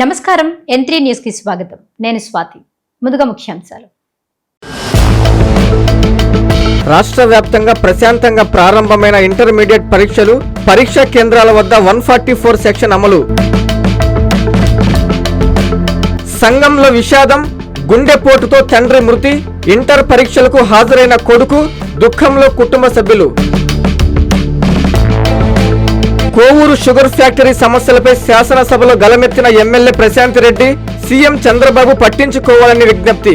నమస్కారం N3 news కి స్వాగతం. నేను స్వాతి. ముందుగా ముఖ్యాంశాలు. రాష్ట్ర వ్యాప్తంగా ప్రశాంతంగా ప్రారంభమైన ఇంటర్మీడియట్ పరీక్షలు, పరీక్షా కేంద్రాల వద్ద 144 సెక్షన్ అమలు. సంఘంలో విషాదం, గుండెపోటుతో తండ్రి మృతి, ఇంటర్ పరీక్షలకు హాజరైన కొడుకు, దుఃఖంలో కుటుంబ సభ్యులు. కోవూరు షుగర్ ఫ్యాక్టరీ సమస్యలపై శాసనసభలో గలమెత్తిన ఎమ్మెల్యే ప్రశాంత్ రెడ్డి, సీఎం చంద్రబాబు పట్టించుకోవాలని విజ్ఞప్తి.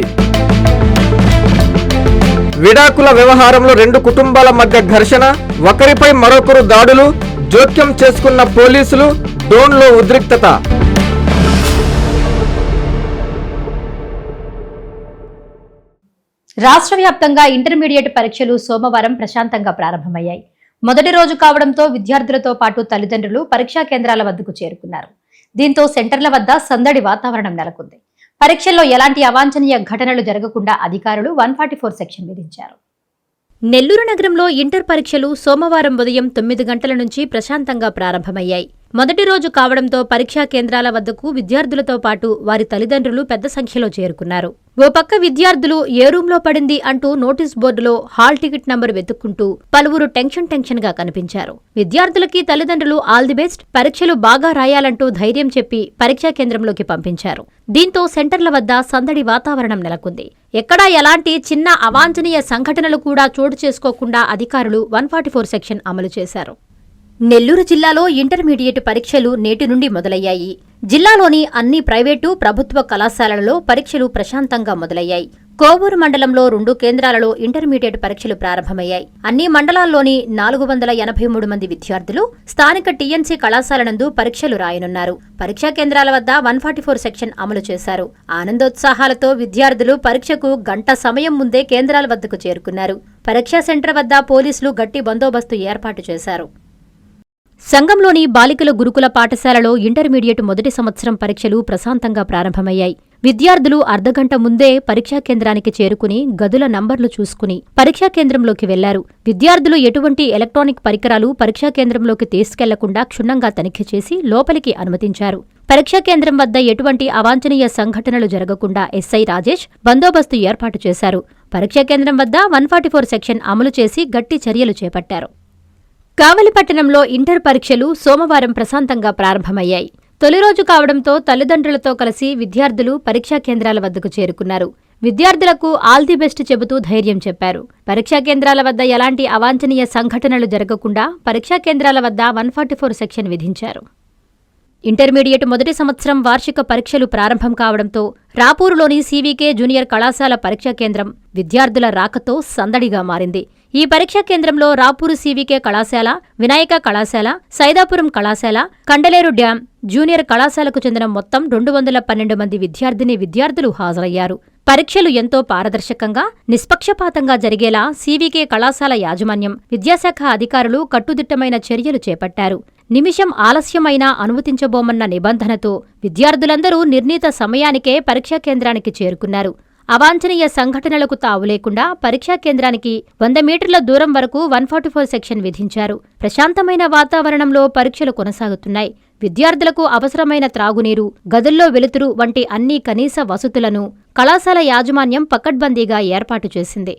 విడాకుల వ్యవహారంలో రెండు కుటుంబాల మధ్య ఘర్షణ, ఒకరిపై మరొకరు దాడులు, జోక్యం చేసుకున్న పోలీసులు, డోన్లో ఉద్రిక్తత. రాష్ట్ర వ్యాప్తంగా ఇంటర్మీడియట్ పరీక్షలు సోమవారం ప్రశాంతంగా ప్రారంభమయ్యాయి. మొదటి రోజు కావడంతో విద్యార్థులతో పాటు తల్లిదండ్రులు పరీక్షా కేంద్రాల వద్దకు చేరుకున్నారు. దీంతో సెంటర్ల వద్ద సందడి వాతావరణం నెలకొంది. పరీక్షల్లో ఎలాంటి అవాంఛనీయ ఘటనలు జరగకుండా అధికారులు 144 సెక్షన్ విధించారు. నెల్లూరు నగరంలో ఇంటర్ పరీక్షలు సోమవారం ఉదయం 9 గంటల నుంచి ప్రశాంతంగా ప్రారంభమయ్యాయి. మొదటి రోజు కావడంతో పరీక్షా కేంద్రాల వద్దకు విద్యార్థులతో పాటు వారి తల్లిదండ్రులు పెద్ద సంఖ్యలో చేరుకున్నారు. ఓ పక్క విద్యార్థులు ఏ రూంలో పడింది అంటూ నోటీస్ బోర్డులో హాల్ టికెట్ నంబర్ వెతుక్కుంటూ పలువురు టెన్షన్ గా కనిపించారు. విద్యార్థులకి తల్లిదండ్రులు ఆల్ ది బెస్ట్, పరీక్షలు బాగా రాయాలంటూ ధైర్యం చెప్పి పరీక్షా కేంద్రంలోకి పంపించారు. దీంతో సెంటర్ల వద్ద సందడి వాతావరణం నెలకొంది. ఎక్కడా ఎలాంటి చిన్న అవాంఛనీయ సంఘటనలు కూడా చోటు చేసుకోకుండా అధికారులు 144 సెక్షన్ అమలు చేశారు. నెల్లూరు జిల్లాలో ఇంటర్మీడియట్ పరీక్షలు నేటి నుండి మొదలయ్యాయి. జిల్లాలోని అన్ని ప్రైవేటు, ప్రభుత్వ కళాశాలలలో పరీక్షలు ప్రశాంతంగా మొదలయ్యాయి. కోవూరు మండలంలో 2 కేంద్రాలలో ఇంటర్మీడియట్ పరీక్షలు ప్రారంభమయ్యాయి. అన్ని మండలాల్లోని 483 మంది విద్యార్థులు స్థానిక టీఎన్సీ కళాశాల నందు పరీక్షలు రాయనున్నారు. పరీక్షా కేంద్రాల వద్ద 144 సెక్షన్ అమలు చేశారు. ఆనందోత్సాహాలతో విద్యార్థులు పరీక్షకు గంట సమయం ముందే కేంద్రాల వద్దకు చేరుకున్నారు. పరీక్షా సెంటర్ వద్ద పోలీసులు గట్టి బందోబస్తు ఏర్పాటు చేశారు. సంఘంలోని బాలికల గురుకుల పాఠశాలలో ఇంటర్మీడియట్ మొదటి సంవత్సరం పరీక్షలు ప్రశాంతంగా ప్రారంభమయ్యాయి. విద్యార్థులు అర్ధగంట ముందే పరీక్షా కేంద్రానికి చేరుకుని గదుల నంబర్లు చూసుకుని పరీక్షా కేంద్రంలోకి వెళ్లారు. విద్యార్థులు ఎటువంటి ఎలక్ట్రానిక్ పరికరాలు పరీక్షా కేంద్రంలోకి తీసుకెళ్లకుండా క్షుణ్ణంగా తనిఖీ చేసి లోపలికి అనుమతించారు. పరీక్షా కేంద్రం వద్ద ఎటువంటి అవాంఛనీయ సంఘటనలు జరగకుండా ఎస్ఐ రాజేష్ బందోబస్తు ఏర్పాటు చేశారు. పరీక్షా కేంద్రం వద్ద 144 సెక్షన్ అమలు చేసి గట్టి చర్యలు చేపట్టారు. కావలిపట్టణంలో ఇంటర్ పరీక్షలు సోమవారం ప్రశాంతంగా ప్రారంభమయ్యాయి. తొలి రోజు కావడంతో తల్లిదండ్రులతో కలిసి విద్యార్థులు పరీక్షా కేంద్రాల వద్దకు చేరుకున్నారు. విద్యార్థులకు ఆల్ ది బెస్ట్ చెబుతూ ధైర్యం చెప్పారు. పరీక్షా కేంద్రాల వద్ద ఎలాంటి అవాంఛనీయ సంఘటనలు జరగకుండా పరీక్షా కేంద్రాల వద్ద 144 సెక్షన్ విధించారు. ఇంటర్మీడియట్ మొదటి సంవత్సరం వార్షిక పరీక్షలు ప్రారంభం కావడంతో రాపూరులోని సీవీకే జూనియర్ కళాశాల పరీక్షా కేంద్రం విద్యార్థుల రాకతో సందడిగా మారింది. ఈ పరీక్షా కేంద్రంలో రాపూరు సీవీకే కళాశాల, వినాయక కళాశాల, సైదాపురం కళాశాల, కండలేరు డ్యాం జూనియర్ కళాశాలకు చెందిన మొత్తం 212 మంది విద్యార్థులు హాజరయ్యారు. పరీక్షలు ఎంతో పారదర్శకంగా, నిష్పక్షపాతంగా జరిగేలా సీవీకే కళాశాల యాజమాన్యం, విద్యాశాఖ అధికారులు కట్టుదిట్టమైన చర్యలు చేపట్టారు. నిమిషం ఆలస్యమైనా అనుమతించబోమన్న నిబంధనతో విద్యార్థులందరూ నిర్ణీత సమయానికే పరీక్షా కేంద్రానికి చేరుకున్నారు. అవాంఛనీయ సంఘటనలకు తావు లేకుండా పరీక్షా కేంద్రానికి 100 మీటర్ల దూరం వరకు 144 సెక్షన్ విధించారు. ప్రశాంతమైన వాతావరణంలో పరీక్షలు కొనసాగుతున్నాయి. విద్యార్థులకు అవసరమైన త్రాగునీరు, గదుల్లో వెలుతురు వంటి అన్ని కనీస వసతులను కళాశాల యాజమాన్యం పకడ్బందీగా ఏర్పాటు చేసింది.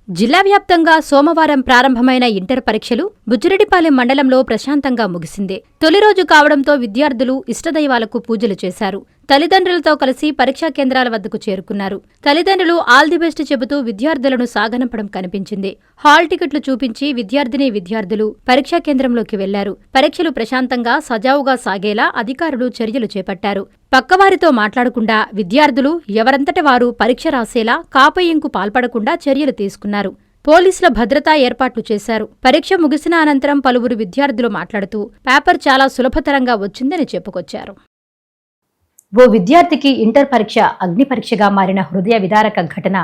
జిల్లా వ్యాప్తంగా సోమవారం ప్రారంభమైన ఇంటర్ పరీక్షలు బుచ్చిరెడ్డిపాలెం మండలంలో ప్రశాంతంగా ముగిసింది. తొలి రోజు కావడంతో విద్యార్థులు ఇష్టదైవాలకు పూజలు చేశారు. తల్లిదండ్రులతో కలిసి పరీక్షా కేంద్రాల వద్దకు చేరుకున్నారు. తల్లిదండ్రులు ఆల్ ది బెస్ట్ చెబుతూ విద్యార్థులను సాగనంపడం కనిపించింది. హాల్ టికెట్లు చూపించి విద్యార్థులు పరీక్షా కేంద్రంలోకి వెళ్లారు. పరీక్షలు ప్రశాంతంగా, సజావుగా సాగేలా అధికారులు చర్యలు చేపట్టారు. పక్కవారితో మాట్లాడకుండా విద్యార్థులు ఎవరంతట వారు పరీక్ష రాసేలా కాపయ్యంకు పాల్పడకుండా చర్యలు తీసుకున్నారు. పోలీసుల భద్రతా ఏర్పాట్లు చేశారు. పరీక్ష ముగిసిన అనంతరం పలువురు విద్యార్థులు మాట్లాడుతూ పేపర్ చాలా సులభతరంగా వచ్చిందని చెప్పుకొచ్చారు. ఓ విద్యార్థికి ఇంటర్ పరీక్ష అగ్ని పరీక్షగా మారిన హృదయ విదారక ఘటన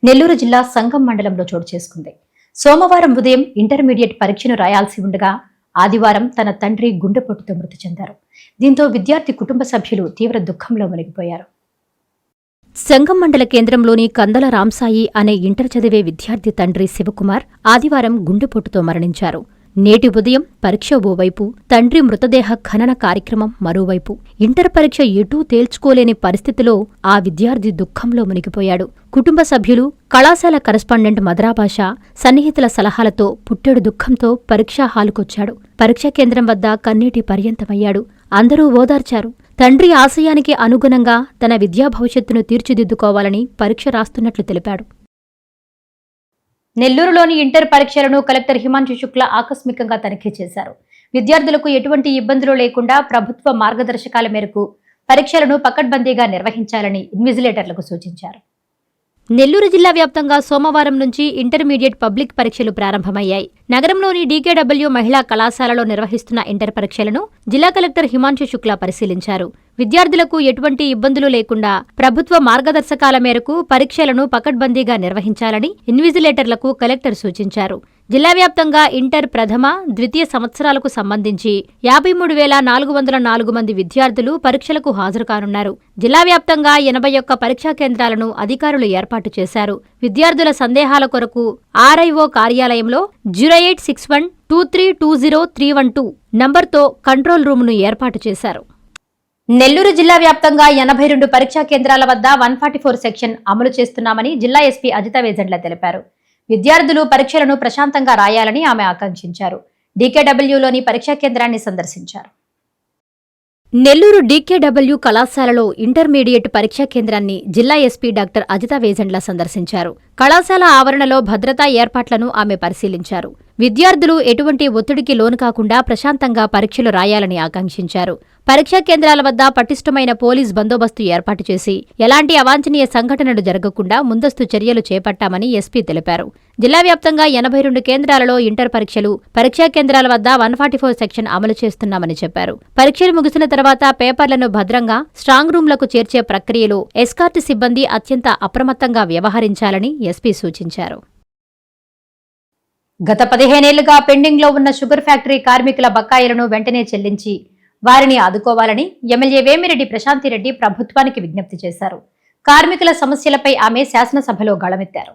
నెల్లూరు జిల్లా సంగం మండలంలో చోటు చేసుకుంది. సోమవారం ఉదయం ఇంటర్మీడియట్ పరీక్షను రాయాల్సి ఉండగా ఆదివారం తన తండ్రి గుండెపోటుతో మృతి చెందారు. దీంతో విద్యార్థి కుటుంబ సభ్యులు తీవ్ర దుఃఖంలో మునిగిపోయారు. సంగం మండల కేంద్రంలోని కందల రాంసాయి అనే ఇంటర్ చదివే విద్యార్థి తండ్రి శివకుమార్ ఆదివారం గుండెపోటుతో మరణించారు. నేటి ఉదయం పరీక్ష ఓవైపు, తండ్రి మృతదేహ ఖనన కార్యక్రమం మరోవైపు. ఇంటర్ పరీక్ష ఎటూ తేల్చుకోలేని పరిస్థితిలో ఆ విద్యార్థి దుఃఖంలో మునిగిపోయాడు. కుటుంబ సభ్యులు, కళాశాల కరెస్పాండెంట్ మధురాభాష, సన్నిహితుల సలహాలతో పుట్టెడు దుఃఖంతో పరీక్షా హాలుకొచ్చాడు. పరీక్షా కేంద్రం వద్ద కన్నీటి పర్యంతమయ్యాడు. అందరూ ఓదార్చారు. తండ్రి ఆశయానికి అనుగుణంగా తన విద్యా భవిష్యత్తును తీర్చిదిద్దుకోవాలని పరీక్ష రాస్తున్నట్లు తెలిపాడు. నెల్లూరులోని ఇంటర్ పరీక్షలను కలెక్టర్ హిమాంశు శుక్లా ఆకస్మికంగా తనిఖీ చేశారు. విద్యార్థులకు ఎటువంటి ఇబ్బందులు లేకుండా ప్రభుత్వ మార్గదర్శకాల మేరకు పరీక్షలను పకడ్బందీగా నిర్వహించాలని ఇన్విజిలేటర్లకు సూచించారు. నెల్లూరు జిల్లా వ్యాప్తంగా సోమవారం నుంచి ఇంటర్మీడియట్ పబ్లిక్ పరీక్షలు ప్రారంభమయ్యాయి. నగరంలోని డీకేడబ్ల్యూ మహిళా కళాశాలలో నిర్వహిస్తున్న ఇంటర్ పరీక్షలను జిల్లా కలెక్టర్ హిమాంశు శుక్లా పరిశీలించారు. విద్యార్థులకు ఎటువంటి ఇబ్బందులు లేకుండా ప్రభుత్వ మార్గదర్శకాల మేరకు పరీక్షలను పకడ్బందీగా నిర్వహించాలని ఇన్విజిలేటర్లకు కలెక్టర్ సూచించారు. జిల్లా వ్యాప్తంగా ఇంటర్ ప్రథమ, ద్వితీయ సంవత్సరాలకు సంబంధించి 53,404 మంది విద్యార్థులు పరీక్షలకు హాజరు కానున్నారు. జిల్లా వ్యాప్తంగా 81 పరీక్షా కేంద్రాలను అధికారులు ఏర్పాటు చేశారు. విద్యార్థుల సందేహాల కొరకు ఆర్ఐఓ కార్యాలయంలో 08612320 నంబర్తో కంట్రోల్ రూమ్ను ఏర్పాటు చేశారు. నెల్లూరు జిల్లా వ్యాప్తంగా 82 పరీక్షా కేంద్రాల వద్ద 144 సెక్షన్ అమలు చేస్తున్నామని జిల్లా ఎస్పీ అజిత వేజండ్ల తెలిపారు. విద్యార్థులు పరీక్షలను ప్రశాంతంగా రాయాలని ఆమె ఆకాంక్షించారు. డీకేడబ్ల్యూలోని పరీక్షా కేంద్రాన్ని సందర్శించారు. నెల్లూరు డీకేడబ్ల్యూ కళాశాలలో ఇంటర్మీడియట్ పరీక్షా కేంద్రాన్ని జిల్లా ఎస్పీ డాక్టర్ అజిత వేజండ్ల సందర్శించారు. కళాశాల ఆవరణలో భద్రతా ఏర్పాట్లను ఆమె పరిశీలించారు. విద్యార్థులు ఎటువంటి ఒత్తిడికి లోను కాకుండా ప్రశాంతంగా పరీక్షలు రాయాలని ఆకాంక్షించారు. పరీక్షా కేంద్రాల వద్ద పటిష్టమైన పోలీస్ బందోబస్తు ఏర్పాటు చేసి ఎలాంటి అవాంఛనీయ సంఘటనలు జరగకుండా ముందస్తు చర్యలు చేపట్టామని ఎస్పీ తెలిపారు. జిల్లా వ్యాప్తంగా 82 కేంద్రాలలో ఇంటర్ పరీక్షలు, పరీక్షా కేంద్రాల వద్ద 144 సెక్షన్ అమలు చేస్తున్నామని చెప్పారు. పరీక్షలు ముగిసిన తర్వాత పేపర్లను భద్రంగా స్ట్రాంగ్ రూంలకు చేర్చే ప్రక్రియలో ఎస్కార్ట్ సిబ్బంది అత్యంత అప్రమత్తంగా వ్యవహరించాలని ఎస్పీ సూచించారు. గత 15 ఏళ్లుగా పెండింగ్లో ఉన్న షుగర్ ఫ్యాక్టరీ కార్మికుల బకాయిలను వెంటనే చెల్లించి వారిని ఆదుకోవాలని ఎమ్మెల్యే వేమిరెడ్డి ప్రశాంతిరెడ్డి ప్రభుత్వానికి విజ్ఞప్తి చేశారు. కార్మికుల సమస్యలపై ఆమె శాసనసభలో గళమెత్తారు.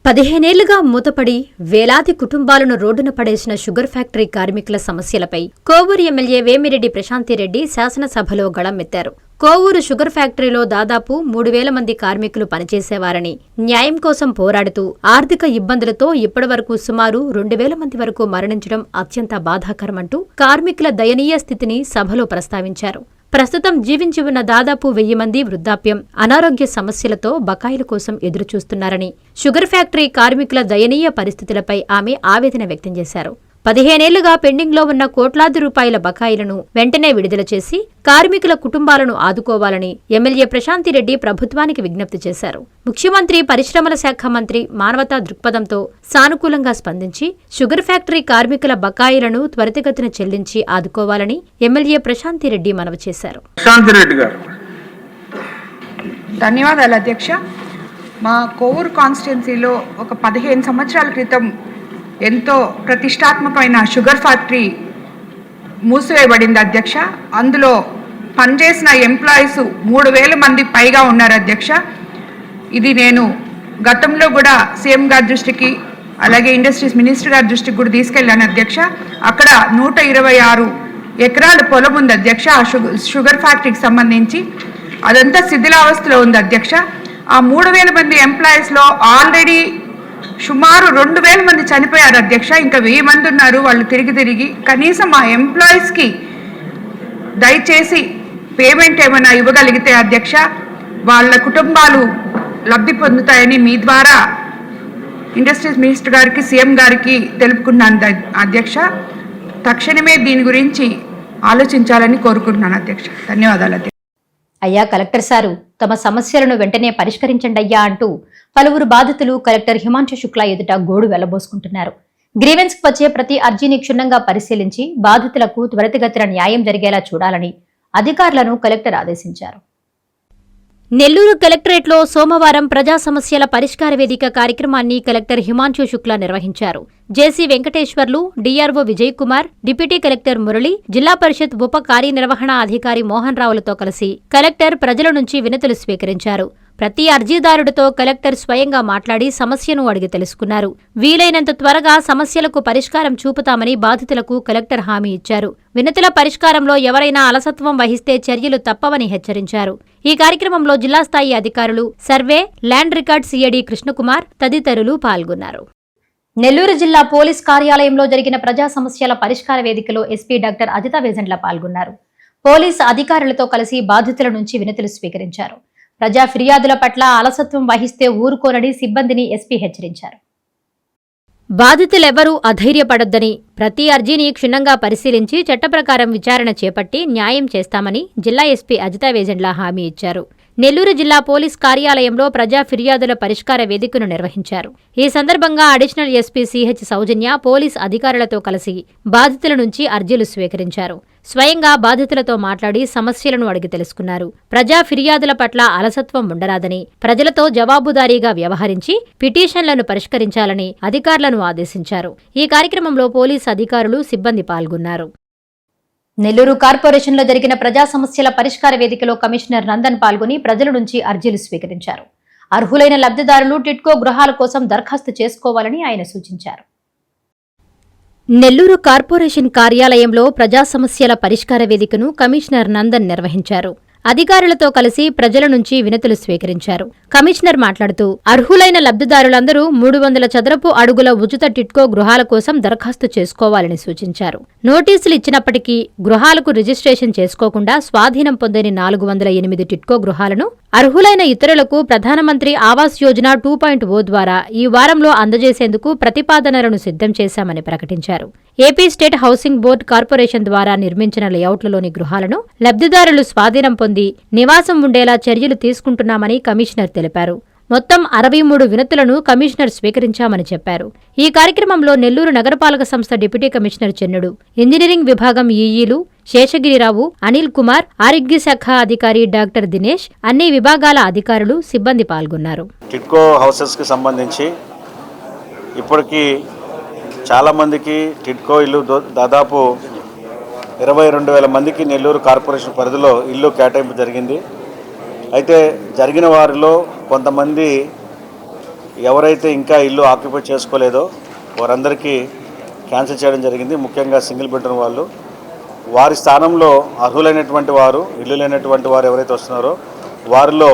15 ఏళ్లుగా మూతపడి వేలాది కుటుంబాలను రోడ్డున పడేసిన షుగర్ ఫ్యాక్టరీ కార్మికుల సమస్యలపై కోవూరు ఎమ్మెల్యే వేమిరెడ్డి ప్రశాంతిరెడ్డి శాసనసభలో గళమెత్తారు. కోవూరు షుగర్ ఫ్యాక్టరీలో దాదాపు 3,000 మంది కార్మికులు పనిచేసేవారని, న్యాయం కోసం పోరాడుతూ ఆర్థిక ఇబ్బందులతో ఇప్పటివరకు సుమారు 2,000 మంది వరకు మరణించడం అత్యంత బాధాకరమంటూ కార్మికుల దయనీయ స్థితిని సభలో ప్రస్తావించారు. ప్రస్తుతం జీవించి ఉన్న దాదాపు 1,000 మంది వృద్ధాప్యం, అనారోగ్య సమస్యలతో బకాయిల కోసం ఎదురుచూస్తున్నారని, షుగర్ ఫ్యాక్టరీ కార్మికుల దయనీయ పరిస్థితులపై ఆమె ఆవేదన వ్యక్తం చేశారు. 15 ఏళ్లుగా పెండింగ్లో ఉన్న కోట్లాది రూపాయల బకాయిలను వెంటనే విడుదల చేసి కార్మికుల కుటుంబాలను ఆదుకోవాలని ఎమ్మెల్యే ప్రశాంతిరెడ్డి ప్రభుత్వానికి విజ్ఞప్తి చేశారు. ముఖ్యమంత్రి, పరిశ్రమల శాఖ మంత్రి మానవతా దృక్పథంతో సానుకూలంగా స్పందించి షుగర్ ఫ్యాక్టరీ కార్మికుల బకాయిలను త్వరితగతిన చెల్లించి ఆదుకోవాలని ఎమ్మెల్యే ప్రశాంతిరెడ్డి మనవి చేశారు. ధన్యవాదాలు అధ్యక్ష. మా కోవూరు కాన్స్టిట్యున్సీలో ఒక 15 సంవత్సరాల క్రితం ఎంతో ప్రతిష్టాత్మకమైన షుగర్ ఫ్యాక్టరీ మూసివేయబడింది అధ్యక్ష. అందులో పనిచేసిన ఎంప్లాయీస్ 3,000 మంది పైగా ఉన్నారు అధ్యక్ష. ఇది నేను గతంలో కూడా సీఎం గారి దృష్టికి, అలాగే ఇండస్ట్రీస్ మినిస్టర్ గారి దృష్టికి కూడా తీసుకెళ్ళాను అధ్యక్ష. అక్కడ 126 ఎకరాల పొలం ఉంది అధ్యక్ష ఆ షుగర్ ఫ్యాక్టరీకి సంబంధించి. అదంతా శిథిలావస్థలో ఉంది అధ్యక్ష. ఆ 3,000 మంది ఎంప్లాయీస్లో ఆల్రెడీ సుమారు 2,000 మంది చనిపోయారు అధ్యక్ష. ఇంకా 1,000 మంది ఉన్నారు. వాళ్ళు తిరిగి కనీసం ఆ ఎంప్లాయీస్కి దయచేసి పేమెంట్ ఏమైనా ఇవ్వగలిగితే అధ్యక్ష వాళ్ళ కుటుంబాలు లబ్ధి పొందుతాయని మీ ద్వారా ఇండస్ట్రీస్ మినిస్టర్ గారికి, సీఎం గారికి తెలుపుకున్నాను అధ్యక్ష. తక్షణమే దీని గురించి ఆలోచించాలని కోరుకుంటున్నాను అధ్యక్ష. ధన్యవాదాలు అధ్యక్ష. అయ్యా కలెక్టర్ సారు, తమ సమస్యలను వెంటనే పరిష్కరించండి అయ్యా అంటూ పలువురు బాధితులు కలెక్టర్ హిమాంశు శుక్లా ఎదుట గోడు వెళ్లబోసుకుంటున్నారు. గ్రీవెన్స్కి వచ్చే ప్రతి అర్జీని క్షుణ్ణంగా పరిశీలించి బాధితులకు త్వరితగతిన న్యాయం జరిగేలా చూడాలని అధికారులను కలెక్టర్ ఆదేశించారు. నెల్లూరు కలెక్టరేట్లో సోమవారం ప్రజా సమస్యల పరిష్కార వేదిక కార్యక్రమాన్ని కలెక్టర్ హిమాంశు శుక్లా నిర్వహించారు. JC Venkateswarlu, DRO Vijay Kumar, deputy collector Murali, Zilla Parishad ఉప కార్యనిర్వహణ అధికారి మోహన్ రావులతో కలిసి కలెక్టర్ ప్రజల నుంచి వినతులు స్వీకరించారు. ప్రతి అర్జీదారుడితో కలెక్టర్ స్వయంగా మాట్లాడి సమస్యను అడిగి తెలుసుకున్నారు. వీలైనంత త్వరగా సమస్యలకు పరిష్కారం చూపుతామని బాధితులకు కలెక్టర్ హామీ ఇచ్చారు. వినతుల పరిష్కారంలో ఎవరైనా అలసత్వం వహిస్తే చర్యలు తప్పవని హెచ్చరించారు. ఈ కార్యక్రమంలో జిల్లా స్థాయి అధికారులు, survey, land record CID Krishna Kumar తదితరులు పాల్గొన్నారు. నెల్లూరు జిల్లా పోలీస్ కార్యాలయంలో జరిగిన ప్రజా సమస్యల పరిష్కార వేదికలో ఎస్పీ డాక్టర్ అజిత వేజండ్ల పాల్గొన్నారు. పోలీసు అధికారులతో కలిసి బాధితుల నుంచి వినతులు స్వీకరించారు. ప్రజా ఫిర్యాదుల పట్ల అలసత్వం వహిస్తే ఊరుకోనని సిబ్బందిని ఎస్పీ హెచ్చరించారు. బాధితులెవరూ అధైర్యపడొద్దని, ప్రతి అర్జీని క్షుణ్ణంగా పరిశీలించి చట్టప్రకారం విచారణ చేపట్టి న్యాయం చేస్తామని జిల్లా ఎస్పీ అజిత వేజండ్ల హామీ ఇచ్చారు. నెల్లూరు జిల్లా పోలీస్ కార్యాలయంలో ప్రజా ఫిర్యాదుల పరిష్కార వేదికను నిర్వహించారు. ఈ సందర్భంగా అడిషనల్ ఎస్పీ సిహెచ్ సౌజన్య పోలీస్ అధికారులతో కలిసి బాధితుల నుంచి అర్జీలు స్వీకరించారు. స్వయంగా బాధితులతో మాట్లాడి సమస్యలను అడిగి తెలుసుకున్నారు. ప్రజా ఫిర్యాదుల పట్ల అలసత్వం ఉండరాదని, ప్రజలతో జవాబుదారీగా వ్యవహరించి పిటిషన్లను పరిష్కరించాలని అధికారులను ఆదేశించారు. ఈ కార్యక్రమంలో పోలీస్ అధికారులు, సిబ్బంది పాల్గొన్నారు. నెల్లూరు కార్పొరేషన్లో జరిగిన ప్రజా సమస్యల పరిష్కార వేదికలో కమిషనర్ నందన్ పాల్గొని ప్రజల నుంచి అర్జీలు స్వీకరించారు. అర్హులైన లబ్ధిదారులు టిట్కో గృహాల కోసం దరఖాస్తు చేసుకోవాలని ఆయన సూచించారు. నెల్లూరు కార్పొరేషన్ కార్యాలయంలో ప్రజా సమస్యల పరిష్కార వేదికను కమిషనర్ నందన్ నిర్వహించారు. అధికారులతో కలిసి ప్రజల నుంచి వినతులు స్వీకరించారు. కమిషనర్ మాట్లాడుతూ అర్హులైన లబ్ధిదారులందరూ 300 చదరపు అడుగుల ఉచిత టిట్కో గృహాల కోసం దరఖాస్తు చేసుకోవాలని సూచించారు. నోటీసులు ఇచ్చినప్పటికీ గృహాలకు రిజిస్ట్రేషన్ చేసుకోకుండా స్వాధీనం పొందని 408 టిట్కో గృహాలను అర్హులైన ఇతరులకు ప్రధానమంత్రి ఆవాస్ యోజన 2.0 ద్వారా ఈ వారంలో అందజేసేందుకు ప్రతిపాదనలను సిద్ధం చేశామని ప్రకటించారు. AP state housing board corporation ద్వారా నిర్మించిన లేఅవుట్లలోని గృహాలను లబ్ధిదారులు స్వాధీనం పొంది నివాసం ఉండేలా చర్యలు తీసుకుంటున్నామని కమిషనర్ తెలిపారు. మొత్తం 63 వినతులను కమిషనర్ స్వీకరించామని చెప్పారు. ఈ కార్యక్రమంలో నెల్లూరు నగరపాలక సంస్థ డిప్యూటీ కమిషనర్ చెన్నుడు, ఇంజనీరింగ్ విభాగం ఈఈలు శేషగిరిరావు, అనిల్ కుమార్, ఆరోగ్య శాఖ అధికారి డాక్టర్ దినేష్, అన్ని విభాగాల అధికారులు, సిబ్బంది పాల్గొన్నారు. టిట్కో హౌసెస్కి సంబంధించి ఇప్పటికీ చాలామందికి టిట్కో ఇల్లు దాదాపు 22,000 మందికి నెల్లూరు కార్పొరేషన్ పరిధిలో ఇల్లు కేటాయింపు జరిగింది. అయితే జరిగిన వారిలో కొంతమంది ఎవరైతే ఇంకా ఇల్లు ఆక్యుపై చేసుకోలేదో వారందరికీ క్యాన్సిల్ చేయడం జరిగింది. ముఖ్యంగా సింగిల్ బెడ్రూమ్ వాళ్ళు. వారి స్థానంలో అర్హులైనటువంటి వారు, ఇల్లు లేనటువంటి వారు ఎవరైతే వస్తున్నారో వారిలో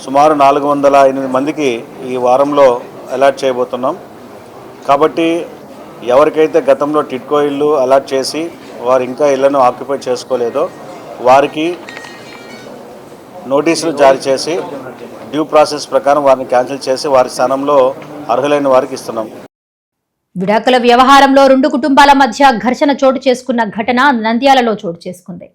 సుమారు 408 మందికి ఈ వారంలో అలాట్ చేయబోతున్నాం. కాబట్టి ఎవరికైతే గతంలో టిట్కో ఇల్లు అలాట్ చేసి వారు ఇంకా ఇళ్లను ఆక్యుపై చేసుకోలేదో వారికి నోటీసులు జారీ చేసి డ్యూ ప్రాసెస్ ప్రకారం వారిని క్యాన్సిల్ చేసి వారి స్థానంలో అర్హులైన వారికి ఇస్తున్నాం. విడాకుల వ్యవహారంలో 2 కుటుంబాల మధ్య ఘర్షణ చోటు చేసుకున్న ఘటన నంద్యాలలో చోటు చేసుకుంది.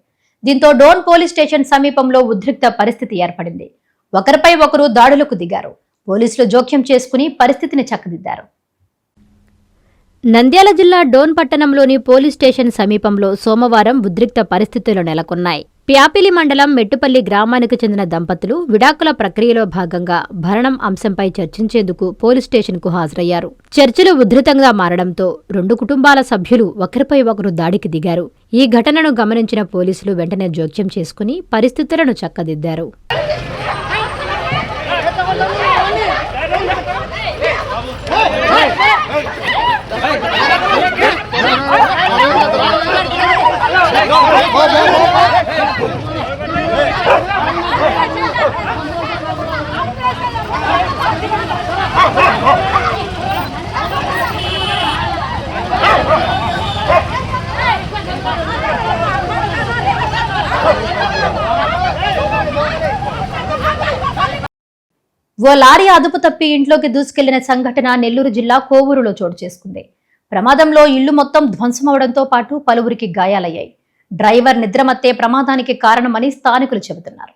దీంతో డోన్ పోలీస్ స్టేషన్ సమీపంలో ఉద్రిక్త పరిస్థితి ఏర్పడింది. ఒకరిపై ఒకరు దాడులకు దిగారు. పోలీసులు జోక్యం చేసుకుని పరిస్థితిని చక్కదిద్దారు. నంద్యాల జిల్లా డోన్ పట్టణంలోని పోలీస్ స్టేషన్ సమీపంలో సోమవారం ఉద్రిక్త పరిస్థితులు నెలకొన్నాయి. ప్యాపిలి మండలం మెట్టుపల్లి గ్రామానికి చెందిన దంపతులు విడాకుల ప్రక్రియలో భాగంగా భరణం అంశంపై చర్చించేందుకు పోలీస్ స్టేషన్కు హాజరయ్యారు. చర్చలు ఉధృతంగా మారడంతో 2 కుటుంబాల సభ్యులు ఒకరిపై ఒకరు దాడికి దిగారు. ఈ ఘటనను గమనించిన పోలీసులు వెంటనే జోక్యం చేసుకుని పరిస్థితులను చక్కదిద్దారు. ఓ లారీ అదుపు తప్పి ఇంట్లోకి దూసుకెళ్లిన సంఘటన నెల్లూరు జిల్లా కోవూరులో చోటు చేసుకుంది. ప్రమాదంలో ఇల్లు మొత్తం ధ్వంసమవడంతో పాటు పలువురికి గాయాలయ్యాయి. డ్రైవర్ నిద్రమత్తే ప్రమాదానికి కారణమని స్థానికులు చెబుతున్నారు.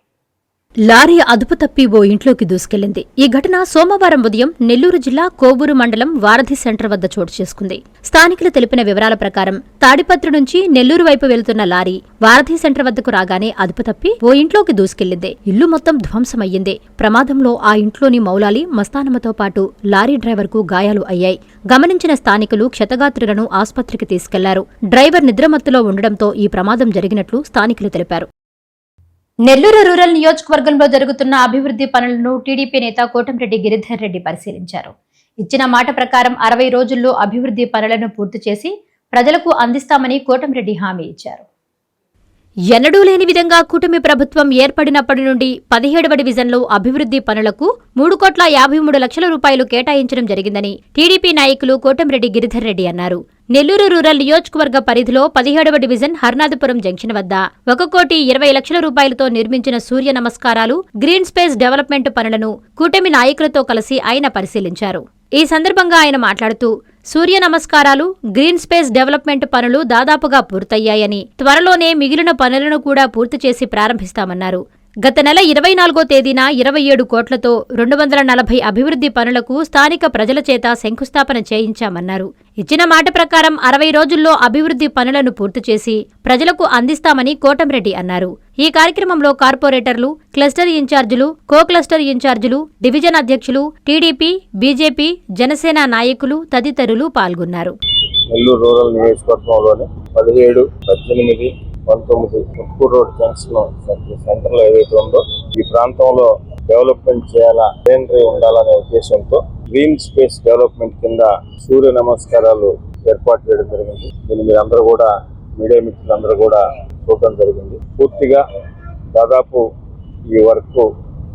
లారీ అదుపు తప్పి ఓ ఇంట్లోకి దూసుకెళ్లింది. ఈ ఘటన సోమవారం ఉదయం నెల్లూరు జిల్లా కోవూరు మండలం వారధి సెంటర్ వద్ద చోటు చేసుకుంది. స్థానికులు తెలిపిన వివరాల ప్రకారం తాడిపత్రి నుంచి నెల్లూరు వైపు వెళుతున్న లారీ వారధి సెంటర్ వద్దకు రాగానే అదుపు తప్పి ఓ ఇంట్లోకి దూసుకెళ్లింది. ఇల్లు మొత్తం ధ్వంసమయ్యింది. ప్రమాదంలో ఆ ఇంట్లోని మౌలాలి మస్తానమ్మతో పాటు లారీ డ్రైవర్కు గాయాలు అయ్యాయి. గమనించిన స్థానికులు క్షతగాత్రులను ఆస్పత్రికి తీసుకెళ్లారు. డ్రైవర్ నిద్రమత్తులో ఉండడంతో ఈ ప్రమాదం జరిగినట్లు స్థానికులు తెలిపారు. నెల్లూరు రూరల్ నియోజకవర్గంలో జరుగుతున్న అభివృద్ధి పనులను టీడీపీ నేత కోటంరెడ్డి గిరిధర్ రెడ్డి పరిశీలించారు. ఇచ్చిన మాట ప్రకారం 60 రోజుల్లో అభివృద్ధి పనులను పూర్తి చేసి ప్రజలకు అందిస్తామని కోటంరెడ్డి హామీ ఇచ్చారు. ఎన్నడూ లేని విధంగా కూటమి ప్రభుత్వం ఏర్పడినప్పటి నుండి 17వ డివిజన్లో అభివృద్ధి పనులకు 3,53 లక్షల రూపాయలు కేటాయించడం జరిగిందని టీడీపీ నాయకులు కోటంరెడ్డి గిరిధర్ రెడ్డి అన్నారు. నెల్లూరు రూరల్ నియోజకవర్గ పరిధిలో 17వ డివిజన్ హర్నాథపురం జంక్షన్ వద్ద 1,20 లక్షల రూపాయలతో నిర్మించిన సూర్య నమస్కారాలు, గ్రీన్ స్పేస్ డెవలప్మెంట్ పనులను కూటమి నాయకులతో కలిసి ఆయన పరిశీలించారు. ఈ సందర్భంగా ఆయన మాట్లాడుతూ సూర్య నమస్కారాలు, గ్రీన్ స్పేస్ డెవలప్మెంట్ పనులు దాదాపుగా పూర్తయ్యాయని, త్వరలోనే మిగిలిన పనులను కూడా పూర్తి చేసి ప్రారంభిస్తామన్నారు. గత నెల 24వ తేదీన 27 కోట్లతో 240 అభివృద్ధి పనులకు స్థానిక ప్రజల చేత శంకుస్థాపన చేయించామన్నారు. ఇచ్చిన మాట ప్రకారం 60 రోజుల్లో అభివృద్ధి పనులను పూర్తి చేసి ప్రజలకు అందిస్తామని కోటంరెడ్డి అన్నారు. ఈ కార్యక్రమంలో కార్పొరేటర్లు, క్లస్టర్ ఇన్ఛార్జీలు, కో క్లస్టర్ ఇన్ఛార్జీలు, డివిజన్ అధ్యక్షులు, టీడీపీ, బీజేపీ, జనసేన నాయకులు తదితరులు పాల్గొన్నారు. నెల్లూరు రూరల్ నియోజకవర్గంలోని 17, 18, 19 ముత్కూరు రోడ్ జంక్షన్ సెంటర్లో ఏదైతే ఉందో ఈ ప్రాంతంలో డెవలప్మెంట్ చేయాలా, గ్రీనరీ ఉండాలనే ఉద్దేశంతో గ్రీన్ స్పేస్ డెవలప్మెంట్ కింద సూర్య నమస్కారాలు ఏర్పాటు చేయడం జరిగింది. దీన్ని మీరందరూ కూడా, మీడియా మిత్రులందరూ కూడా చూడడం జరిగింది. పూర్తిగా దాదాపు ఈ వర్క్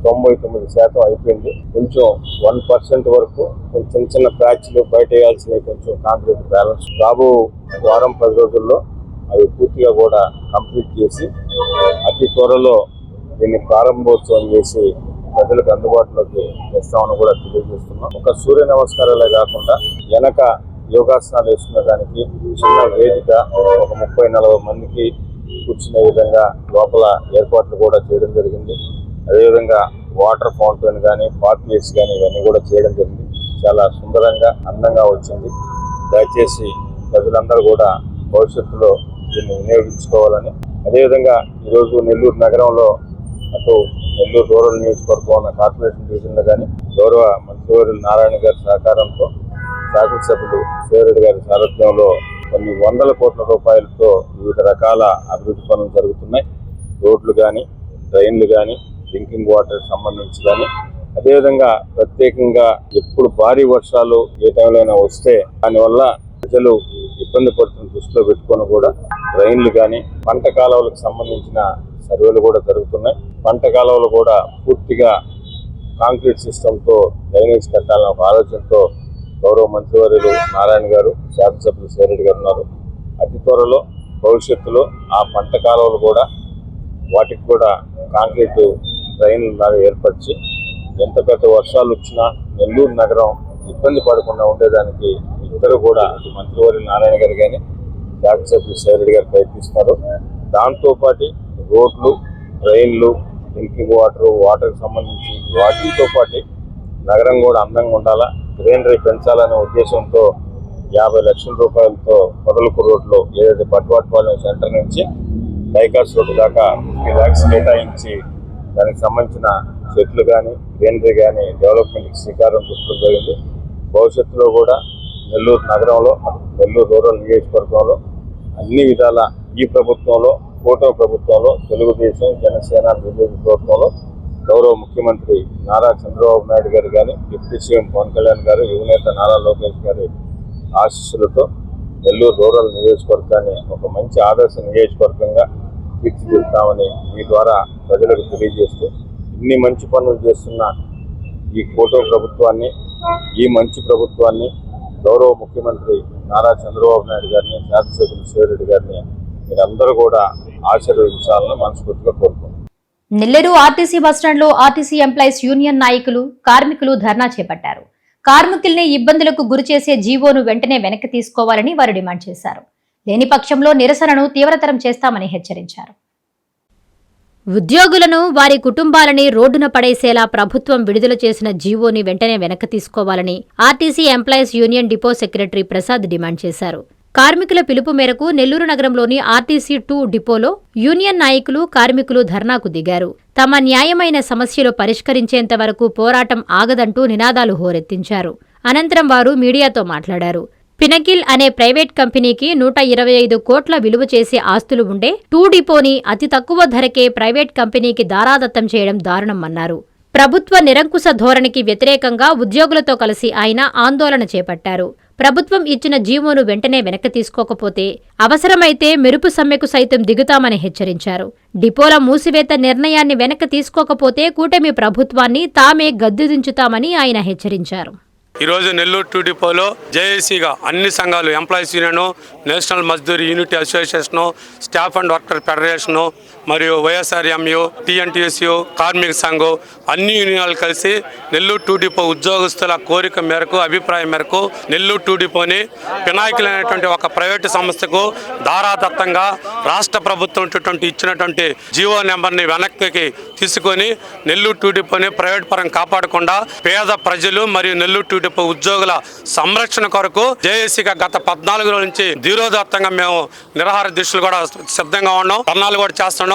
99% అయిపోయింది. కొంచెం 1% వరకు చిన్న చిన్న ప్యాచ్లు బయట వేయాల్సినవి, కొంచెం కాంక్రీట్ బ్యాలెన్స్ రాబో వారం 10 రోజుల్లో అవి పూర్తిగా కూడా కంప్లీట్ చేసి అతి త్వరలో దీన్ని ప్రారంభోత్సవం చేసి ప్రజలకు అందుబాటులోకి తెస్తామని కూడా తెలియజేస్తున్నాం. ఒక సూర్య నమస్కారాలే కాకుండా వెనక యోగాసనాలు వేసుకునే దానికి చిన్న వేదిక ఒక 30-40 మందికి కూర్చునే విధంగా లోపల ఏర్పాట్లు కూడా చేయడం జరిగింది. అదేవిధంగా వాటర్ ఫౌంటైన్ కానీ, పార్క్వేస్ కానీ ఇవన్నీ కూడా చేయడం జరిగింది. చాలా సుందరంగా, అందంగా వచ్చింది. దయచేసి ప్రజలందరూ కూడా భవిష్యత్తులో దీన్ని వినియోగించుకోవాలని, అదేవిధంగా ఈరోజు నెల్లూరు నగరంలో అటు నెల్లూరు రూరల్ నియోజకవర్గం ఉన్న కార్పొరేషన్ డివిజన్లో కానీ గౌరవ మంత్రివర్యులు నారాయణ గారి సహకారంతో, శాసనసభ్యులు శివరెడ్డి గారి సారథ్యంలో కొన్ని 100 కోట్ల రూపాయలతో వివిధ రకాల అభివృద్ధి పనులు జరుగుతున్నాయి. రోడ్లు కానీ, డ్రైన్లు కానీ, డ్రింకింగ్ వాటర్ సంబంధించి కానీ, అదేవిధంగా ప్రత్యేకంగా ఎప్పుడు భారీ వర్షాలు ఏ టైంలో వస్తే దానివల్ల ప్రజలు ఇబ్బంది పడుతున్న దృష్టిలో పెట్టుకొని కూడా డ్రైన్లు కానీ, పంట కాలువలకు సంబంధించిన సర్వేలు కూడా జరుగుతున్నాయి. పంట కాలువలు కూడా పూర్తిగా కాంక్రీట్ సిస్టంతో డ్రైనేజ్ కట్టాలన్న ఒక ఆలోచనతో గౌరవ మంత్రివర్యులు నారాయణ గారు, శాసనసభ్యులు శివరెడ్డి గారు ఉన్నారు. అతి త్వరలో భవిష్యత్తులో ఆ పంట కాలువలు కూడా వాటికి కూడా కాంక్రీట్ డ్రైన్లు లాగా ఏర్పరిచి ఎంత పెద్ద వర్షాలు వచ్చినా నెల్లూరు నగరం ఇబ్బంది పడకుండా ఉండేదానికి ఇద్దరు కూడా మంత్రివర్యులు నారాయణ గారు కానీ, శాసనసభ్యులు శివరెడ్డి గారు ప్రయత్నిస్తున్నారు. దాంతోపాటు రోడ్లు, డ్రైన్లు, డ్రింకింగ్ వాటర్కి సంబంధించి వాటితో పాటు నగరం కూడా అందంగా ఉండాలా, గ్రీనరీ పెంచాలనే ఉద్దేశంతో 50 లక్షల రూపాయలతో పొదలకు రోడ్లో ఏదైతే పట్టువాట్పాలెం సెంటర్ నుంచి డైకాస్ రోడ్డు దాకా 50 lakhs కేటాయించి దానికి సంబంధించిన చెట్లు కానీ, గ్రీనరీ కానీ డెవలప్మెంట్కి శ్రీకారం చుట్టడం జరిగింది. భవిష్యత్తులో కూడా నెల్లూరు నగరంలో, నెల్లూరు రూరల్ నియోజకవర్గంలో అన్ని విధాల ఈ ప్రభుత్వంలో, కూటమి ప్రభుత్వంలో, తెలుగుదేశం, జనసేన, బీజేపీ ప్రభుత్వంలో గౌరవ ముఖ్యమంత్రి నారా చంద్రబాబు నాయుడు గారు కానీ, డిప్యూటీ సీఎం పవన్ కళ్యాణ్ గారు, యువనేత నారా లోకేష్ గారి ఆశీస్సులతో నెల్లూరు రూరల్ నియోజకవర్గాన్ని ఒక మంచి ఆదర్శ నియోజకవర్గంగా తీర్చిదిద్దామని మీ ద్వారా ప్రజలకు తెలియజేస్తూ, ఇన్ని మంచి పనులు చేస్తున్న ఈ కూటమి ప్రభుత్వాన్ని, ఈ మంచి ప్రభుత్వాన్ని గౌరవ ముఖ్యమంత్రి నారా చంద్రబాబు నాయుడు గారిని, శాసనసభ్యులు శివరెడ్డి గారిని మీరందరూ కూడా ఆశీర్వదించాలని మనస్ఫూర్తిగా కోరుకుంటున్నాను. నెల్లూరు ఆర్టీసీ బస్టాండ్లో ఆర్టీసీ ఎంప్లాయీస్ యూనియన్ నాయకులు, కార్మికులు ధర్నా చేపట్టారు. కార్మికుల్ని ఇబ్బందులకు గురిచేసే జీవోను వెంటనే వెనక్కి తీసుకోవాలని వారు డిమాండ్ చేశారు. లేని పక్షంలో నిరసనను తీవ్రతరం చేస్తామని హెచ్చరించారు. ఉద్యోగులను వారి కుటుంబాలని రోడ్డున పడేసేలా ప్రభుత్వం విడుదల చేసిన జీవోని వెంటనే వెనక్కి తీసుకోవాలని RTC employees union depot secretary Prasad demand చేశారు. కార్మికుల పిలుపు మేరకు నెల్లూరు నగరంలోని ఆర్టీసీ 2 డిపోలో యూనియన్ నాయకులు, కార్మికులు ధర్నాకు దిగారు. తమ న్యాయమైన సమస్యలు పరిష్కరించేంత వరకు పోరాటం ఆగదంటూ నినాదాలు హోరెత్తించారు. అనంతరం వారు మీడియాతో మాట్లాడారు. పినకిల్ అనే ప్రైవేట్ కంపెనీకి 125 కోట్ల విలువ చేసే ఆస్తులు ఉండే 2 డిపోని అతి తక్కువ ధరకే ప్రైవేట్ కంపెనీకి దారాదత్తం చేయడం దారుణమన్నారు. ప్రభుత్వ నిరంకుశ ధోరణికి వ్యతిరేకంగా ఉద్యోగులతో కలిసి ఆయన ఆందోళన చేపట్టారు. ప్రభుత్వం ఇచ్చిన జీవోను వెంటనే వెనక్కి తీసుకోకపోతే అవసరమైతే మెరుపు సమ్మెకు సైతం దిగుతామని హెచ్చరించారు. డిపోల మూసివేత నిర్ణయాన్ని వెనక్కి తీసుకోకపోతే కూటమి ప్రభుత్వాన్ని తామే గద్దెదించుతామని ఆయన హెచ్చరించారు. ఈరోజు నెల్లూరు 2 డిపోలో జేఏసీగా అన్ని సంఘాలు, employees union, national Mazdoor unity association, staff and worker federation మరియు వైఎస్ఆర్ఎంయు, టీఎన్టీఎస్యు, కార్మిక సంఘం అన్ని యూనియన్లు కలిసి నెల్లూరు 2 డిపో ఉద్యోగస్తుల కోరిక మేరకు, అభిప్రాయం మేరకు నెల్లూరు 2 డిపోని పినాకిల్ అనేటువంటి ఒక ప్రైవేటు సంస్థకు దారాదత్తంగా రాష్ట్ర ప్రభుత్వం ఇచ్చినటువంటి జీవో నెంబర్ని వెనక్కి తీసుకొని నెల్లూరు 2 డిపోని ప్రైవేట్ పరం కాపాడకుండా పేద ప్రజలు మరియు నెల్లూరు 2 డిపో ఉద్యోగుల సంరక్షణ కొరకు జేఏసీగా గత 14 రోజుల నుంచి ధీరోదాత్తంగా మేము నిరాహార దీక్షలు కూడా సిద్ధంగా ఉన్నాం, ధర్నాలు కూడా చేస్తున్నాం.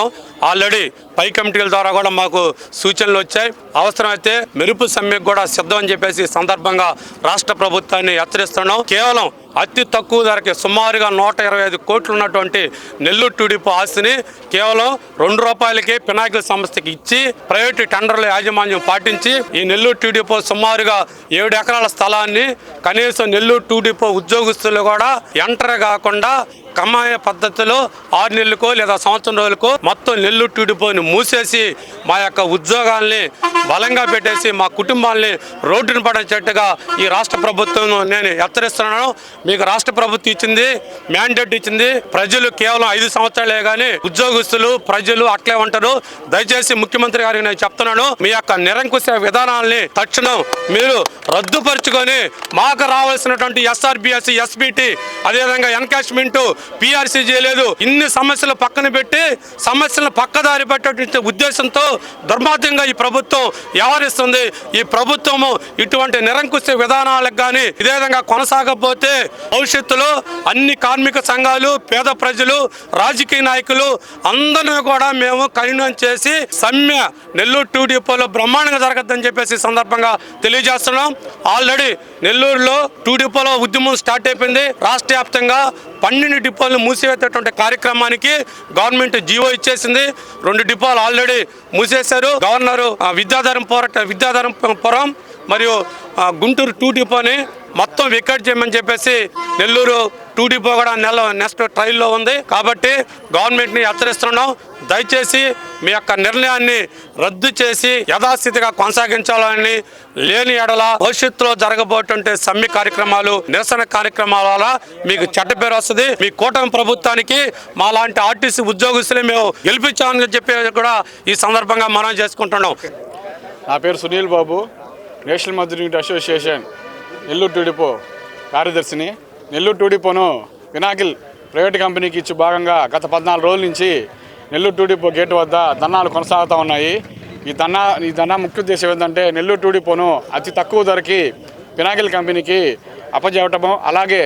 ఆల్రెడీ పై కమిటీల ద్వారా కూడా మాకు సూచనలు వచ్చాయి. అవసరమైతే మెరుపు సమ్మెకు కూడా సిద్ధం అని చెప్పేసి సందర్భంగా రాష్ట్ర ప్రభుత్వాన్ని హెచ్చరిస్తున్నాం. కేవలం అతి తక్కువ ధరకి సుమారుగా 125 కోట్లు ఉన్నటువంటి నెల్లూరు 2 డిపో ఆస్తిని కేవలం ₹2 పినాకిల్ సంస్థకి ఇచ్చి ప్రైవేటు టెండర్ల యాజమాన్యం పాటించి ఈ నెల్లూరు 2 డిపో సుమారుగా 7 ఎకరాల స్థలాన్ని కనీసం నెల్లూరు 2 డిపో ఉద్యోగస్తులు కూడా ఎంటర్ కాకుండా కమ్మాయ పద్ధతిలో 6 నెలలకో లేదా సంవత్సరం రోజులకో మొత్తం నెల్లూరు 2 డిపోని మూసేసి మా యొక్క ఉద్యోగాల్ని బలంగా పెట్టేసి మా కుటుంబాల్ని రోడ్డున పడేటట్టుగా ఈ రాష్ట్ర ప్రభుత్వం నేను హెచ్చరిస్తున్నాను. మీకు రాష్ట్ర ప్రభుత్వం ఇచ్చింది, మ్యాండేట్ ఇచ్చింది. ప్రజలు కేవలం 5 సంవత్సరాలే కానీ ఉద్యోగస్తులు ప్రజలు అట్లే ఉంటారు. దయచేసి ముఖ్యమంత్రి గారికి నేను చెప్తున్నాను, మీ యొక్క నిరంకుశ విధానాల్ని తక్షణం మీరు రద్దుపరుచుకొని మాకు రావాల్సినటువంటి SRBS, SBT, అదేవిధంగా ఎన్కాష్మెంట్, PRC చేయలేదు. ఇన్ని సమస్యలు పక్కన పెట్టి సమస్యలను పక్కదారి పెట్టే ఉద్దేశంతో దుర్మార్గంగా ఈ ప్రభుత్వం వ్యవహరిస్తుంది. ఈ ప్రభుత్వము ఇటువంటి నిరంకుశ విధానాలకు కానీ ఇదే విధంగా కొనసాగకపోతే భవిష్యత్తులో అన్ని కార్మిక సంఘాలు, పేద ప్రజలు, రాజకీయ నాయకులు అందరినీ కూడా మేము కఠినం చేసి సమ్మె నెల్లూరు 2 డిపోలో బ్రహ్మాండంగా జరగద్దని చెప్పేసి సందర్భంగా తెలియజేస్తున్నాం. ఆల్రెడీ నెల్లూరులో 2 డిపోలో ఉద్యమం స్టార్ట్ అయిపోయింది. రాష్ట్ర వ్యాప్తంగా 12 డిపోలను మూసివేసేటువంటి కార్యక్రమానికి గవర్నమెంట్ జీవో ఇచ్చేసింది. 2 డిపోలు ఆల్రెడీ మూసేశారు. గవర్నరు విద్యాధరంపురం మరియు గుంటూరు 2 డిపోని మొత్తం వికెట్ చేయమని చెప్పేసి నెల్లూరు 2 డిపో కూడా నెక్స్ట్ ట్రయల్లో ఉంది. కాబట్టి గవర్నమెంట్ని హెచ్చరిస్తున్నాం, దయచేసి మీ యొక్క నిర్ణయాన్ని రద్దు చేసి యథాస్థితిగా కొనసాగించాలని, లేని ఎడల భవిష్యత్తులో జరగబోయేటువంటి సమ్మె కార్యక్రమాలు, నిరసన కార్యక్రమాల వల్ల మీకు చెడ్డ పేరు వస్తుంది. మీ కూటమి ప్రభుత్వానికి మా లాంటి ఆర్టీసీ ఉద్యోగస్తులే మేము గెలిపించామని చెప్పి కూడా ఈ సందర్భంగా మనం చేసుకుంటున్నాం. నా పేరు Sunil Babu, national Mazdoor unity association Nellore 2 depot కార్యదర్శిని. నెల్లూరు 2 డిపోను పినాకిల్ ప్రైవేట్ కంపెనీకి ఇచ్చి భాగంగా గత 14 రోజుల నుంచి నెల్లూరు 2 డిపో గేటు వద్ద ధర్నాలు కొనసాగుతూ ఉన్నాయి. ఈ ధర్నా ముఖ్య ఉద్దేశం ఏంటంటే నెల్లూరు 2 డిపోను అతి తక్కువ ధరకి పినాకిల్ కంపెనీకి అప్పజెప్పటము, అలాగే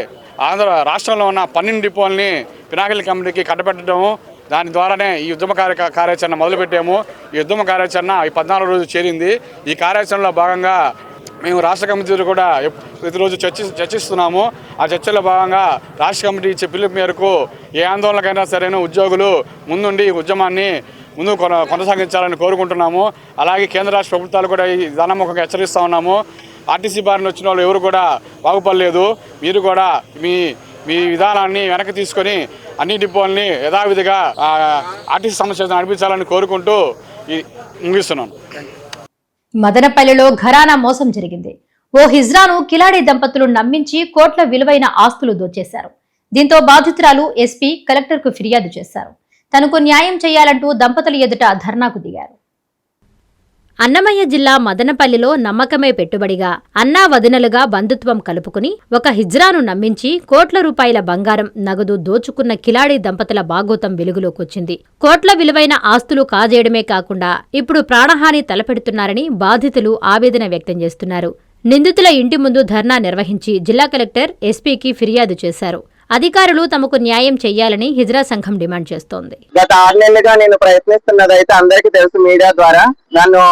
ఆంధ్ర రాష్ట్రంలో ఉన్న 12 డిపోల్ని పినాకిల్ కంపెనీకి కట్టబెట్టడము. దాని ద్వారానే ఈ ఉద్యమ కార్యాచరణ మొదలుపెట్టాము. ఈ ఉద్యమ కార్యాచరణ ఈ 14 రోజులు చేరింది. ఈ కార్యాచరణలో భాగంగా మేము రాష్ట్ర కమిటీలు కూడా ప్రతిరోజు చర్చిస్తున్నాము. ఆ చర్చలో భాగంగా రాష్ట్ర కమిటీ ఇచ్చే పిలుపు మేరకు ఏ ఆందోళనకైనా సరైన ఉద్యోగులు ముందుండి ఈ ఉద్యమాన్ని ముందు కొనసాగించాలని కోరుకుంటున్నాము. అలాగే కేంద్ర రాష్ట్ర ప్రభుత్వాలు కూడా ఈ ధనముఖంగా హెచ్చరిస్తూ ఉన్నాము. ఆర్టీసీ బారిన వచ్చిన వాళ్ళు ఎవరు కూడా బాగుపడలేదు. మీరు కూడా మీ విధానాన్ని వెనక్కి తీసుకొని అన్ని డిపోల్ని యథావిధిగా ఆర్టీసీ సమస్యలను నడిపించాలని కోరుకుంటూ ముగిస్తున్నాను. మదనపల్లిలో ఘరానా మోసం జరిగింది. ఓ హిజ్రాను కిలాడి దంపతులు నమ్మించి కోట్ల విలువైన ఆస్తులు దోచేశారు. దీంతో బాధితురాలు ఎస్పీ కలెక్టర్కు ఫిర్యాదు చేశారు. తనకు న్యాయం చేయాలంటూ దంపతుల ఎదుట ధర్నాకు దిగారు. అన్నమయ్య జిల్లా మదనపల్లిలో నమ్మకమే పెట్టుబడిగా అన్నా వదినలుగా బంధుత్వం కలుపుకుని ఒక హిజ్రాను నమ్మించి కోట్ల రూపాయల బంగారం నగదు దోచుకున్న కిలాడి దంపతుల బాగోతం వెలుగులోకొచ్చింది. కోట్ల విలువైన ఆస్తులు కాజేయడమే కాకుండా ఇప్పుడు ప్రాణహాని తలపెడుతున్నారని బాధితులు ఆవేదన వ్యక్తం చేస్తున్నారు. నిందితుల ఇంటి ముందు ధర్నా నిర్వహించి జిల్లా కలెక్టర్ ఎస్పీకి ఫిర్యాదు చేశారు. అధికారులు తమకు న్యాయం చెయ్యాలని హిజ్రా సంఘం డిమాండ్ చేస్తోంది. గత 6 నెలలుగా నేను ప్రయత్నిస్తున్నదైతే అందరికీ తెలుసు. మీడియా ద్వారా నన్ను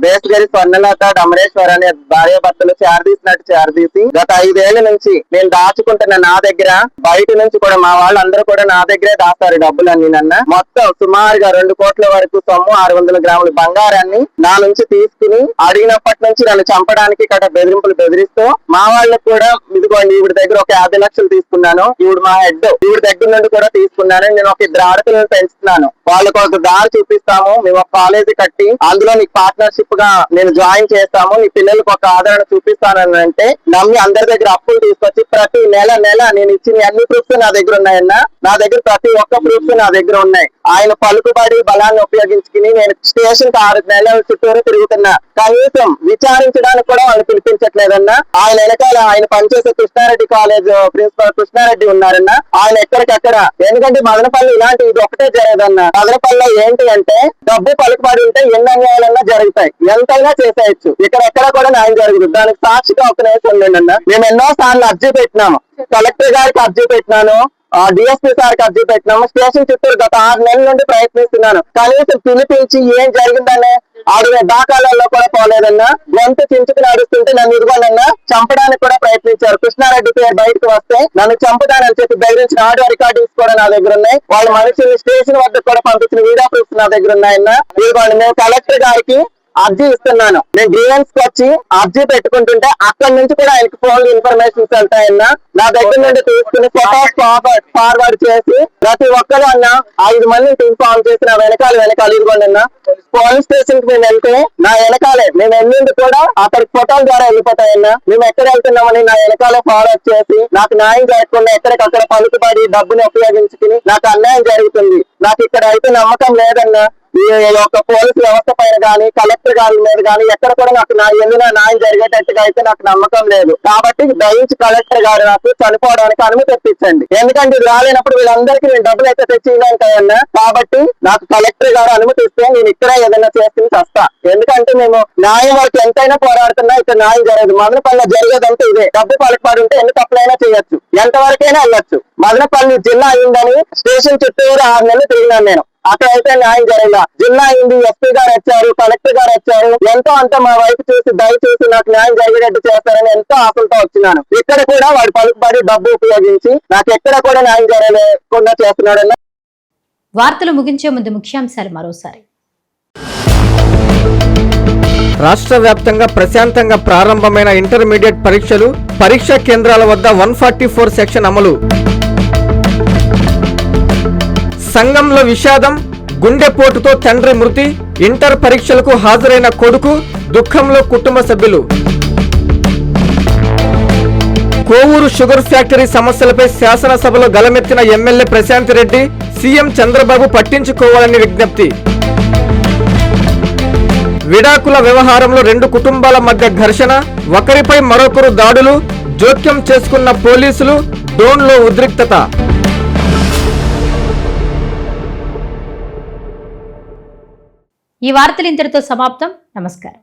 బేస్గరి స్వర్ణలత డమరేశ్వర్ అనే భార్యాభర్తలు చేరదీసి గత 5 ఏళ్ల నుంచి నేను దాచుకుంటున్న నా దగ్గర బయట నుంచి కూడా మా వాళ్ళందరూ కూడా నా దగ్గరే దాస్తారు డబ్బులన్నీ. మొత్తం సుమారుగా 2 కోట్ల వరకు సొమ్ము 600 గ్రాముల బంగారాన్ని నా నుంచి తీసుకుని అడిగినప్పటి నుంచి నన్ను చంపడానికి ఇక్కడ బెదిరిస్తూ మా వాళ్ళకు కూడా ఇదిగోండి ఈవిడ దగ్గర ఒక 50 లక్షలు తీసుకున్నాను, ఈవిడ మా హెడ్, ఈవిడ దగ్గర నుండి కూడా తీసుకున్నాను, నేను ఒక 2 ఆడపిల్లలను పెంచుతున్నాను, వాళ్ళకు ఒక దారి చూపిస్తాము, మేము ఒక కాలేజీ కట్టి అందులో నీకు పార్ట్నర్షిప్ గా నేను జాయిన్ చేస్తాము, నీ పిల్లలకు ఒక ఆదరణ చూపిస్తానని అంటే నమ్మి అందరి దగ్గర అప్పులు తీసుకొచ్చి ప్రతి నెల నేను ఇచ్చిన అన్ని ప్రూఫ్స్ నా దగ్గర ఉన్నాయన్నా. నా దగ్గర ప్రతి ఒక్క ప్రూఫ్స్ నా దగ్గర ఉన్నాయి. ఆయన పలుకుబడి బలాన్ని ఉపయోగించుకుని నేను స్టేషన్ కి 6 నెలల చుట్టూరు తిరుగుతున్నా. కనీసం విచారించడానికి కూడా వాళ్ళు పిలిపించట్లేదన్నా. ఆయన వెనకాల ఆయన పనిచేసే కృష్ణారెడ్డి కాలేజ్ ప్రిన్సిపల్ కృష్ణారెడ్డి ఉన్నారన్నా. ఆయన ఎక్కడికక్కడ, ఎందుకంటే మదనపల్లి ఇలాంటి ఇది ఒకటే జరగదన్నా. మదనపల్లిలో ఏంటి అంటే డబ్బు పలుకుబడి ఉంటే ఎన్ని అన్యాయాలన్నా జరుగుతాయి, ఎంతైనా చేసేయచ్చు. ఇక్కడ కూడా న్యాయం జరుగుతుంది. దానికి సాక్షిగా ఒక నిమిషం ఉండండి అన్న. మేము ఎన్నో సార్లు అర్జీ పెట్టినాము, కలెక్టర్ గారికి అర్జీ పెట్టినాను, డిఎస్పీ సార్కి అర్జీ పెట్టినాము. స్టేషన్ చుట్టూరు గత 6 నెలల నుండి ప్రయత్నిస్తున్నాను. కనీసం పిలిపించి ఏం జరిగిందనే అడిగే దాఖలాల్లో కూడా పోలేదన్నా. గొంతు చించుకుని అడుస్తుంటే నన్ను ఇదిగోనన్నా చంపడానికి కూడా ప్రయత్నించారు. కృష్ణారెడ్డి పేరు బయటకు వస్తే నన్ను చంపుతానని చెప్పి బెదిరించిన ఆడియో రికార్డింగ్స్ కూడా నా దగ్గర ఉన్నాయి. వాళ్ళ మనుషుల్ని స్టేషన్ వద్దకు కూడా పంపించిన వీడియో ప్రూఫ్స్ నా దగ్గర ఉన్నాయన్నా. ఇదిగోండి మేము కలెక్టర్ గారికి అర్జీ ఇస్తున్నాను. నేను గ్రీవెన్స్ కి వచ్చి అర్జీ పెట్టుకుంటుంటే అక్కడి నుంచి కూడా ఆయనకి ఫోన్ ఇన్ఫర్మేషన్స్ వెళ్తాయన్నా. నా దగ్గర నుండి తీసుకుని ఫోటోస్ ఫార్వర్డ్ చేసి ప్రతి ఒక్కరు అన్న 5 మందిని ఇన్ఫార్మ్ చేసి నా వెనకాల ఇదిగోండి అన్న. పోలీస్ స్టేషన్ కి మేము వెళ్తే నా వెనకాలే మేము వెళ్ళింది కూడా అక్కడికి ఫోటోల ద్వారా వెళ్ళిపోతాయన్నా. మేము ఎక్కడ వెళ్తున్నామని నా వెనకాలే ఫార్వర్డ్ చేసి నాకు న్యాయం జరగకుండా ఎక్కడికక్కడ పలుకుబడి డబ్బుని ఉపయోగించుకుని నాకు అన్యాయం జరుగుతుంది. నాకు ఇక్కడ అయితే నమ్మకం లేదన్నా. ఈ యొక్క పోలీసు వ్యవస్థ పైన గానీ కలెక్టర్ గారి మీద గానీ ఎక్కడ కూడా నాకు ఎందులో న్యాయం జరిగేటట్టుగా అయితే నాకు నమ్మకం లేదు. కాబట్టి దయించి కలెక్టర్ గారు నాకు చనిపోవడానికి అనుమతి తెప్పించండి. ఎందుకంటే ఇది రాలేనప్పుడు వీళ్ళందరికీ నేను డబ్బులు అయితే తెచ్చినాకన్నా. కాబట్టి నాకు కలెక్టర్ గారు అనుమతి ఇస్తే నేను ఇక్కడే ఏదైనా చేసుకుని వస్తా. ఎందుకంటే మేము న్యాయం వరకు ఎంతైనా పోరాడుతున్నా ఇక్కడ న్యాయం జరగదు. మదనపల్లి జరిగేదంటే ఇదే. డబ్బు పలుకుబడి ఉంటే ఎన్ని తప్పులైనా చేయొచ్చు, ఎంతవరకైనా వెళ్ళొచ్చు. మదనపల్లి జిల్లా అయిందని స్టేషన్ చుట్టూరు 6 నెలలు తిరిగినాను నేను. అక్కడైతే న్యాయం జరగల. జిల్లా అయింది, ఎస్పీ గారు వచ్చారు, కలెక్టర్ గారు వచ్చారు, ఎంతో అంత మా వైపు చూసి దయచేసి నాకు న్యాయం జరిగేటట్టు చేస్తారని ఎంతో ఆశలతో వచ్చినాను. ఇక్కడ కూడా వాడు పలుకుబడి డబ్బు ఉపయోగించి నాకు ఎక్కడ కూడా న్యాయం జరగలేకుండా చేస్తున్నాడన్న. వార్తలు ముగించే ముందు ముఖ్యాంశాలు మరోసారి. రాష్ట్ర వ్యాప్తంగా ప్రశాంతంగా ప్రారంభమైన ఇంటర్మీడియట్ పరీక్షలు, పరీక్షా కేంద్రాల వద్ద 144 సెక్షన్ అమలు. సంఘంలో విషాదం, గుండెపోటుతో తండ్రి మృతి, ఇంటర్ పరీక్షలకు హాజరైన కొడుకు, దుఃఖంలో కుటుంబ సభ్యులు. కోవూరు షుగర్ ఫ్యాక్టరీ సమస్యలపై శాసనసభలో గలమెత్తిన ఎమ్మెల్యే ప్రశాంత్ రెడ్డి, సీఎం చంద్రబాబు పట్టించుకోవాలని విజ్ఞప్తి. విడాకుల వ్యవహారంలో 2 కుటుంబాల మధ్య ఘర్షణ, ఒకరిపై మరొకరు దాడులు, జోక్యం చేసుకున్న పోలీసులు, డోన్లో ఉద్రిక్తత. ఈ వార్తలు ఇంతటితో సమాప్తం. నమస్కారం.